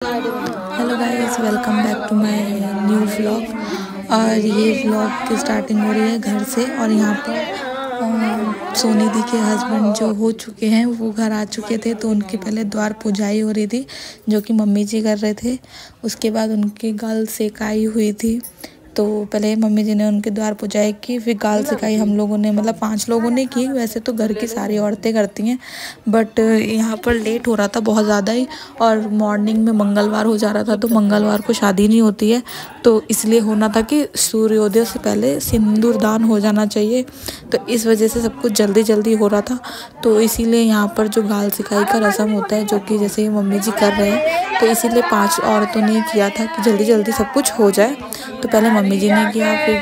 Hello guys, welcome back to my new vlog. और ये vlog की स्टार्टिंग हो रही है घर से। और यहाँ पर सोनी दी के हस्बैंड जो हो चुके हैं वो घर आ चुके थे, तो उनके पहले द्वार पूजाई हो रही थी जो कि मम्मी जी कर रहे थे। उसके बाद उनकी गाल सेकाई हुई थी, तो पहले मम्मी जी ने उनके द्वार पूजाई की, फिर गाल सिकाई हम लोगों ने, मतलब 5 लोगों ने की। वैसे तो घर की सारी औरतें करती हैं, बट यहाँ पर लेट हो रहा था बहुत ज़्यादा ही, और मॉर्निंग में मंगलवार हो जा रहा था, तो मंगलवार को शादी नहीं होती है, तो इसलिए होना था कि सूर्योदय से पहले सिंदूर दान हो जाना चाहिए। तो इस वजह से सब कुछ जल्दी जल्दी हो रहा था, तो इसीलिए यहाँ पर जो गाल सिकाई का रस्म होता है, जो कि जैसे ही मम्मी जी कर रहे हैं, तो इसीलिए 5 औरतों ने किया था कि जल्दी जल्दी सब कुछ हो जाए। तो पहले मम्मी जी ने किया, फिर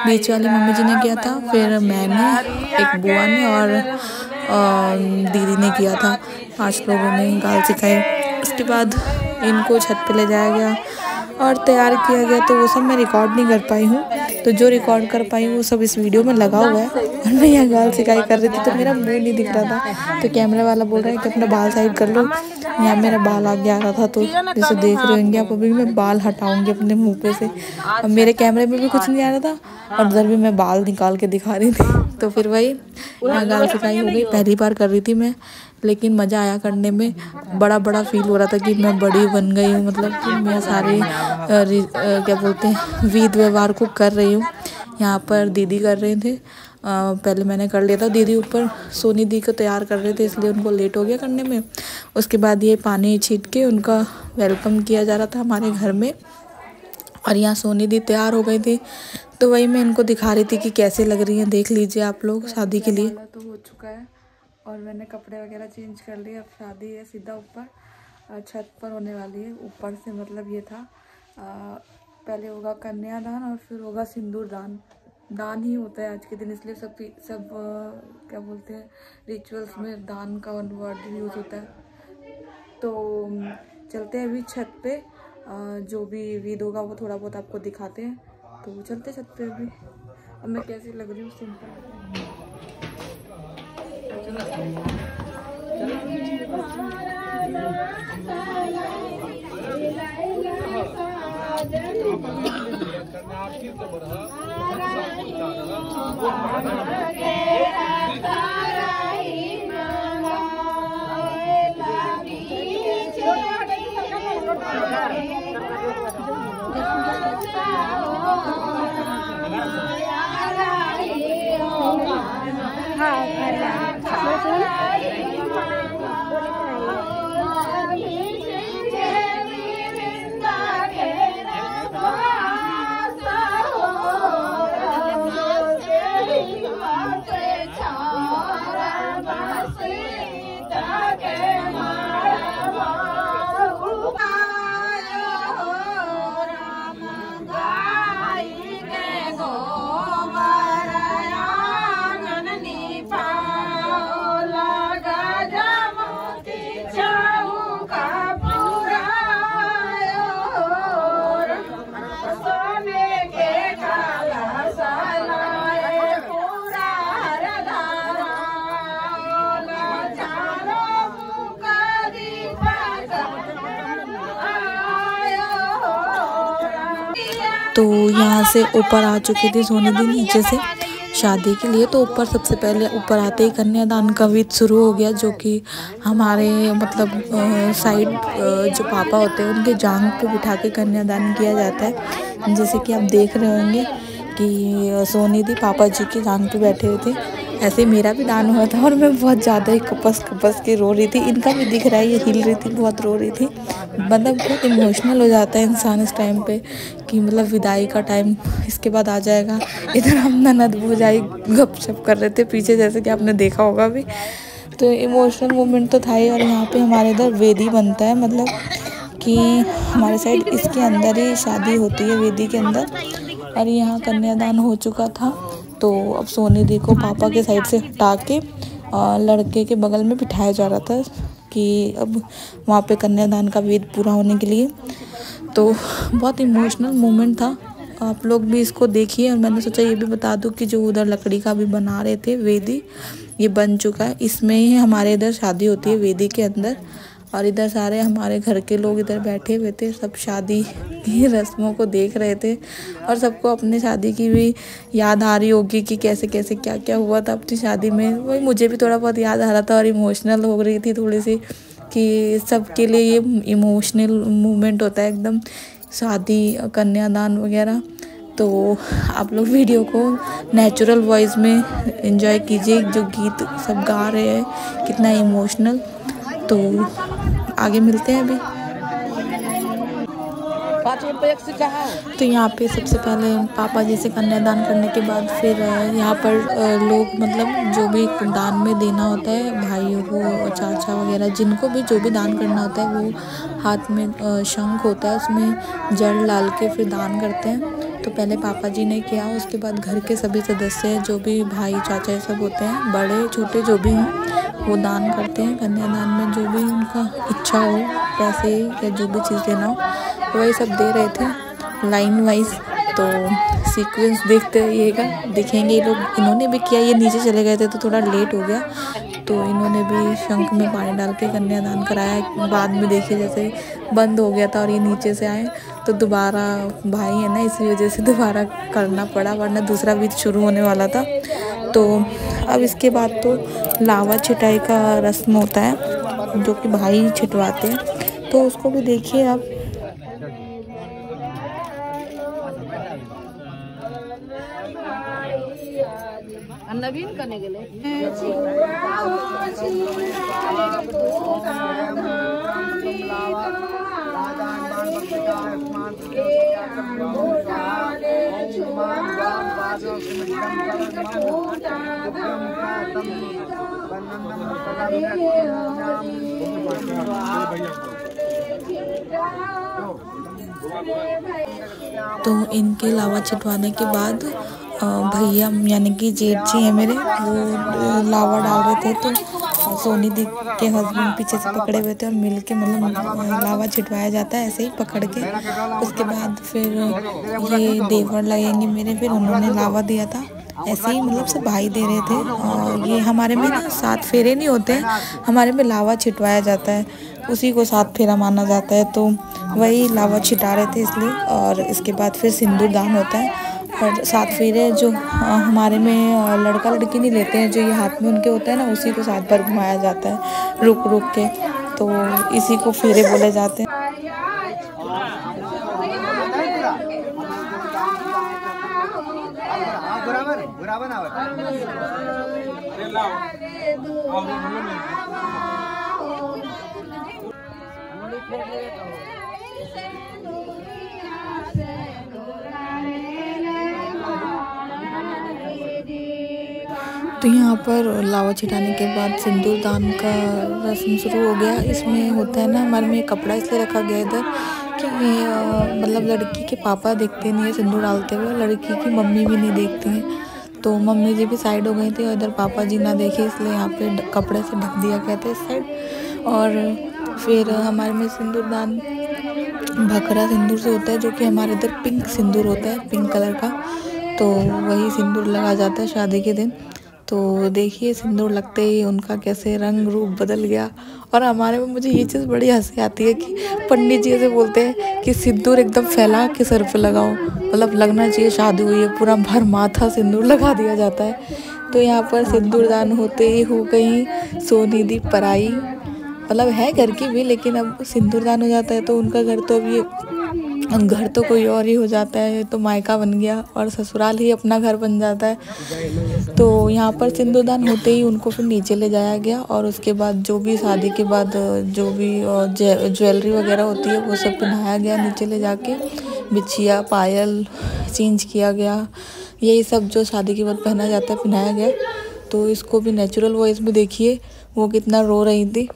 बीच वाली मम्मी जी ने किया था, फिर मैंने, एक बुआ ने और दीदी ने किया था। 5 लोगों ने गाल सिखाई। उसके बाद इनको छत पे ले जाया गया और तैयार किया गया, तो वो सब मैं रिकॉर्ड नहीं कर पाई हूँ। तो जो रिकॉर्ड कर पाई हूँ वो सब इस वीडियो में लगा हुआ है। और मैं यहाँ गाल सिकाई कर रही थी, तो मेरा मुंह नहीं दिख रहा था, तो कैमरा वाला बोल रहा है कि अपना बाल साइड कर लो। यहाँ मेरा बाल आगे आ रहा था, तो जैसे देख रहे होंगे आप, अभी मैं बाल हटाऊंगी अपने मुंह पे से। अब मेरे कैमरे में भी कुछ नहीं आ रहा था, और उधर भी मैं बाल निकाल के दिखा रही थी। तो फिर वही यहाँ गाल सिकाई हो गई। पहली बार कर रही थी मैं, लेकिन मज़ा आया करने में। बड़ा फील हो रहा था कि मैं बड़ी बन गई हूँ, मतलब कि मैं सारे क्या बोलते हैं विध व्यवहार को कर रही हूँ। यहाँ पर दीदी कर रहे थे, पहले मैंने कर लिया था। दीदी ऊपर सोनी दी को तैयार कर रहे थे, इसलिए उनको लेट हो गया करने में। उसके बाद ये पानी छीट के उनका वेलकम किया जा रहा था हमारे घर में। और यहाँ सोनी दी तैयार हो गई थी, तो वही मैं इनको दिखा रही थी कि कैसे लग रही हैं। देख लीजिए आप लोग शादी के लिए। तो हो चुका है और मैंने कपड़े वगैरह चेंज कर लिए। अब शादी है सीधा ऊपर छत पर होने वाली है। ऊपर से मतलब ये था, पहले होगा कन्यादान और फिर होगा सिंदूर दान। दान ही होता है आज के दिन, इसलिए सब क्या बोलते हैं रिचुअल्स में दान का वर्ड यूज़ होता है। तो चलते हैं अभी छत पे, जो भी विध होगा वो थोड़ा बहुत आपको दिखाते हैं। तो चलते छत पे अभी। अब मैं कैसी लग रही हूँ, सिंपल। तो यहाँ से ऊपर आ चुकी थी सोनी दी नीचे से शादी के लिए। तो ऊपर सबसे पहले ऊपर आते ही कन्यादान का विध शुरू हो गया, जो कि हमारे मतलब साइड जो पापा होते हैं उनके जांघ पे बिठा के कन्यादान किया जाता है। जैसे कि आप देख रहे होंगे कि सोनी दी पापा जी की जांघ पे बैठे हुए थे। ऐसे मेरा भी दान हुआ था और मैं बहुत ज़्यादा ही कपस के रो रही थी। इनका भी दिख रहा है, ये हिल रही थी, बहुत रो रही थी। मतलब बहुत इमोशनल हो जाता है इंसान इस टाइम पे, कि मतलब विदाई का टाइम इसके बाद आ जाएगा। इधर हम ननद भौजाई गपशप कर रहे थे पीछे, जैसे कि आपने देखा होगा भी। तो इमोशनल मोमेंट तो था ही। और यहाँ पे हमारे इधर वेदी बनता है, मतलब कि हमारे साइड इसके अंदर ही शादी होती है, वेदी के अंदर। और यहाँ कन्यादान हो चुका था, तो अब सोनी दी को पापा के साइड से हटा के लड़के के बगल में बिठाया जा रहा था, कि अब वहाँ पे कन्यादान का विध पूरा होने के लिए। तो बहुत इमोशनल मोमेंट था। आप लोग भी इसको देखिए। और मैंने सोचा ये भी बता दूं कि जो उधर लकड़ी का भी बना रहे थे वेदी, ये बन चुका है। इसमें ही हमारे इधर शादी होती है वेदी के अंदर। और इधर सारे हमारे घर के लोग इधर बैठे हुए थे, सब शादी की रस्मों को देख रहे थे और सबको अपने शादी की भी याद आ रही होगी कि कैसे कैसे क्या क्या हुआ था अपनी शादी में। वही मुझे भी थोड़ा बहुत याद आ रहा था और इमोशनल हो रही थी थोड़ी सी कि सबके लिए ये इमोशनल मोमेंट होता है एकदम, शादी, कन्यादान वगैरह। तो आप लोग वीडियो को नेचुरल वॉइस में एंजॉय कीजिए, जो गीत सब गा रहे हैं कितना इमोशनल। तो आगे मिलते हैं अभी। तो यहाँ पे सबसे पहले पापा जी से कन्यादान करने के बाद फिर यहाँ पर लोग मतलब जो भी दान में देना होता है, भाइयों को, चाचा वगैरह, जिनको भी जो भी दान करना होता है, वो हाथ में शंख होता है, उसमें जल डाल के फिर दान करते हैं। तो पहले पापा जी ने किया, उसके बाद घर के सभी सदस्य जो भी भाई चाचा ये सब होते हैं, बड़े छोटे जो भी हों, वो दान करते हैं। कन्यादान में जो भी उनका इच्छा हो, पैसे या जो भी चीज़ देना हो, वही सब दे रहे थे लाइन वाइज। तो सीक्वेंस देखते रहिएगा, दिखेंगे ये लोग। इन्होंने भी किया, ये नीचे चले गए थे तो थोड़ा लेट हो गया, तो इन्होंने भी शंख में पानी डाल के कन्यादान कराया। बाद में देखिए जैसे बंद हो गया था और ये नीचे से आए, तो दोबारा भाई है ना, इसी वजह से दोबारा करना पड़ा, वरना दूसरा भी शुरू होने वाला था। तो अब इसके बाद तो लावा छिटाई का रस्म होता है जो कि भाई छिटवाते हैं, तो उसको भी देखिए आप। नवीन करने के लिए तो इनके लावा छिटवाने के बाद भैया यानी कि जेठ जी हैं मेरे, वो लावा डाल रहे थे। तो सोनी दी के हस्बैंड पीछे से पकड़े हुए थे और मिल के मतलब लावा छिटवाया जाता है ऐसे ही पकड़ के। उसके बाद फिर ये देवर लगेंगे मेरे, फिर उन्होंने लावा दिया था ऐसे ही, मतलब सब भाई दे रहे थे। और ये हमारे में ना 7 फेरे नहीं होते हैं, हमारे में लावा छिटवाया जाता है, उसी को 7 फेरा माना जाता है। तो वही लावा छिटा रहे थे इसलिए। और इसके बाद फिर सिंदूर दान होता है और 7 फेरे जो हमारे में लड़का लड़की नहीं लेते हैं, जो ये हाथ में उनके होता है ना, उसी को 7 बार घुमाया जाता है रुक रुक के, तो इसी को फेरे बोले जाते हैं। तो यहाँ पर लावा छिटाने के बाद सिंदूर दान का रस्म शुरू हो गया। इसमें होता है ना, हमारे में कपड़ा इसलिए रखा गया इधर कि मतलब लड़की के पापा देखते नहीं है सिंदूर डालते हुए, लड़की की मम्मी भी नहीं देखती हैं। तो मम्मी जी भी साइड हो गई थी और इधर पापा जी ना देखे, इसलिए यहाँ पे कपड़े से ढक दिया गया था इस साइड। और फिर हमारे में सिंदूर दान भखरा सिंदूर से होता है, जो कि हमारे इधर पिंक सिंदूर होता है, पिंक कलर का। तो वही सिंदूर लगा जाता है शादी के दिन। तो देखिए सिंदूर लगते ही उनका कैसे रंग रूप बदल गया। और हमारे में मुझे ये चीज़ बड़ी हंसी आती है कि पंडित जी ऐसे बोलते हैं कि सिंदूर एकदम फैला के सर पे लगाओ, मतलब लगना चाहिए शादी हुई है, पूरा भर माथा सिंदूर लगा दिया जाता है। तो यहाँ पर सिंदूर दान होते ही हो गई सोनी दी पराई, मतलब है घर की भी, लेकिन अब सिंदूर दान हो जाता है तो उनका घर तो अब ये घर तो कोई और ही हो जाता है, तो मायका बन गया और ससुराल ही अपना घर बन जाता है। तो यहाँ पर सिंदूरदान होते ही उनको फिर नीचे ले जाया गया और उसके बाद जो भी शादी के बाद जो भी ज्वेलरी वगैरह होती है वो सब पहनाया गया नीचे ले जाके, बिछिया पायल चेंज किया गया, यही सब जो शादी के बाद पहना जाता है पहनाया गया। तो इसको भी नेचुरल वॉइस में देखिए वो कितना रो रही थी।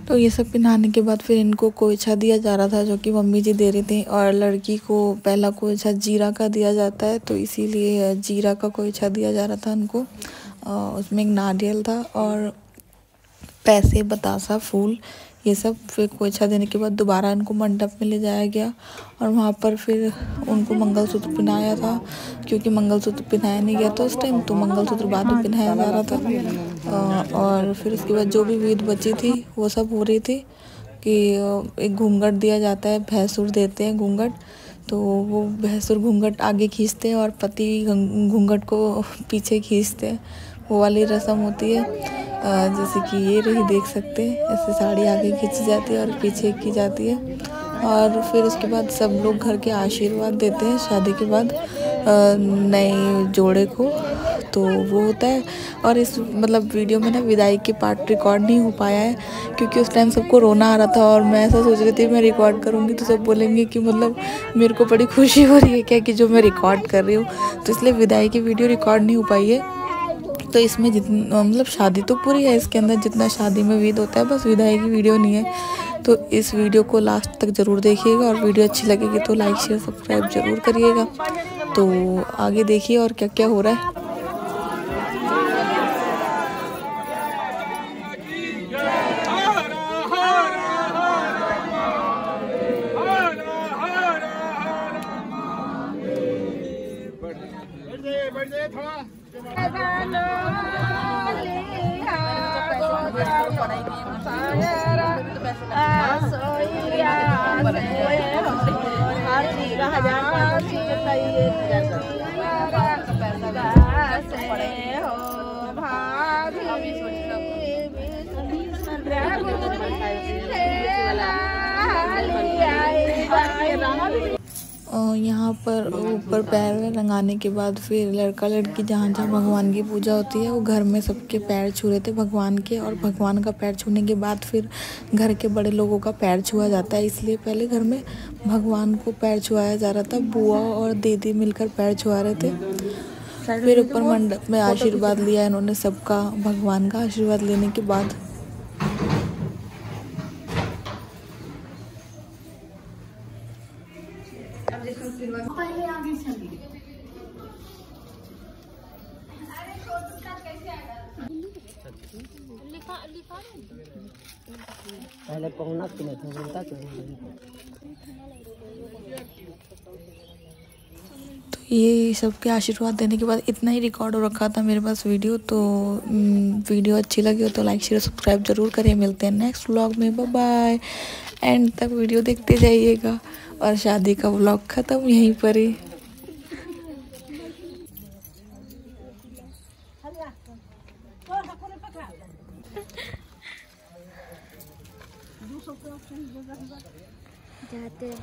तो ये सब पिनाने के बाद फिर इनको कोयछा दिया जा रहा था, जो कि मम्मी जी दे रही थी। और लड़की को पहला कोयछा जीरा का दिया जाता है, तो इसीलिए जीरा का कोयछा दिया जा रहा था उनको। उसमें एक नारियल था और पैसे, बतासा, फूल, ये सब। फिर कोयछा देने के बाद दोबारा इनको मंडप में ले जाया गया और वहाँ पर फिर उनको मंगलसूत्र पहनाया था, क्योंकि मंगलसूत्र पहनाया नहीं गया था उस टाइम, तो मंगलसूत्र बाद में पहनाया जा रहा था। और फिर उसके बाद जो भी विध बची थी वो सब हो रही थी कि एक घूंघट दिया जाता है, भैंसुर देते हैं घूंघट, तो वो भैंसुर घूंघट आगे खींचते हैं और पति घूंघट को पीछे खींचते हैं। वो वाली रस्म होती है। जैसे कि ये रही, देख सकते हैं, ऐसे साड़ी आगे खींची जाती है और पीछे की जाती है। और फिर उसके बाद सब लोग घर के आशीर्वाद देते हैं शादी के बाद नए जोड़े को, तो वो होता है। और इस मतलब वीडियो में ना विदाई के पार्ट रिकॉर्ड नहीं हो पाया है, क्योंकि उस टाइम सबको रोना आ रहा था और मैं ऐसा सोच रही थी मैं रिकॉर्ड करूँगी तो सब बोलेंगे कि मतलब मेरे को बड़ी खुशी हो रही है क्या कि जो मैं रिकॉर्ड कर रही हूँ, तो इसलिए विदाई की वीडियो रिकॉर्ड नहीं हो पाई है। तो इसमें जितना मतलब शादी तो पूरी है, इसके अंदर जितना शादी में विध होता है, बस विदाई की वीडियो नहीं है। तो इस वीडियो को लास्ट तक ज़रूर देखिएगा और वीडियो अच्छी लगेगी तो लाइक शेयर सब्सक्राइब ज़रूर करिएगा। तो आगे देखिए और क्या क्या हो रहा है। यहाँ पर ऊपर पैर में रंगाने के बाद फिर लड़का लड़की जहाँ जहाँ भगवान की पूजा होती है वो घर में सबके पैर छू रहे थे भगवान के, और भगवान का पैर छूने के बाद फिर घर के बड़े लोगों का पैर छुआ जाता है। इसलिए पहले घर में भगवान को पैर छुआया जा रहा था, बुआ और दीदी मिलकर पैर छुआ रहे थे। फिर ऊपर मंडप में आशीर्वाद लिया इन्होंने सबका, भगवान का आशीर्वाद लेने के बाद पहले पहुंचना कि नहीं पहुंचता तो ये सबके आशीर्वाद देने के बाद इतना ही रिकॉर्ड हो रखा था मेरे पास वीडियो। तो वीडियो अच्छी लगी हो तो लाइक शेयर सब्सक्राइब जरूर करें। मिलते हैं नेक्स्ट व्लॉग में, बाय बाय। एंड तक वीडियो देखते जाइएगा। और शादी का व्लॉग ख़त्म यहीं पर ही। जाते हैं